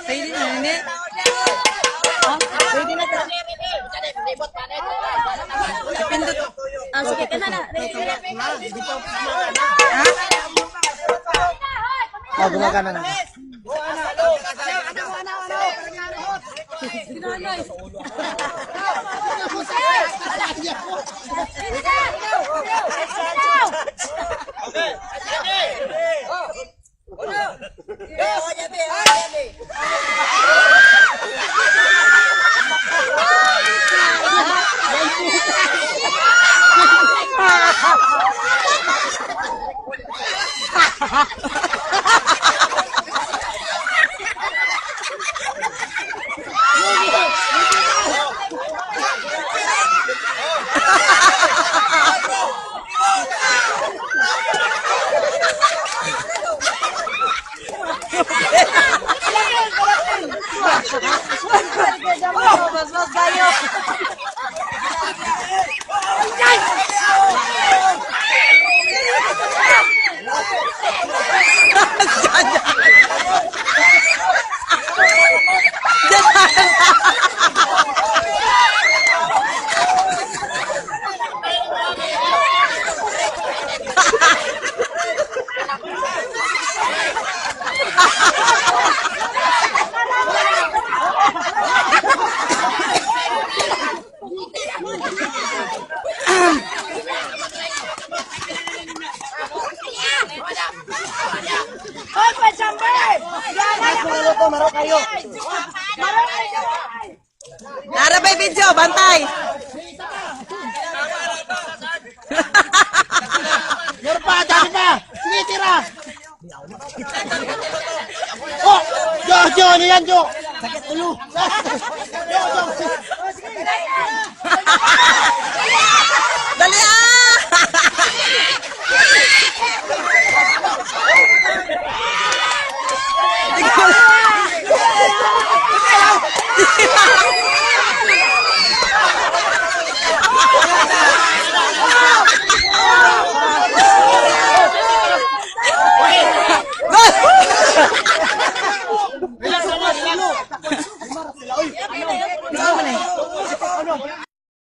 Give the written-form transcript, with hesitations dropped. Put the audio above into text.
Pwede na, hindi. Pwede na. Pindot. Sige, kaya na. Oh, gumagana na. Mas kayo. Hoy, pasambe! Maro kayo. Narabay video, bantay. Meron pa, dami pa. Sige, tira. Oh, Jo, ano yan, Jo? Sakit ulo. Jo.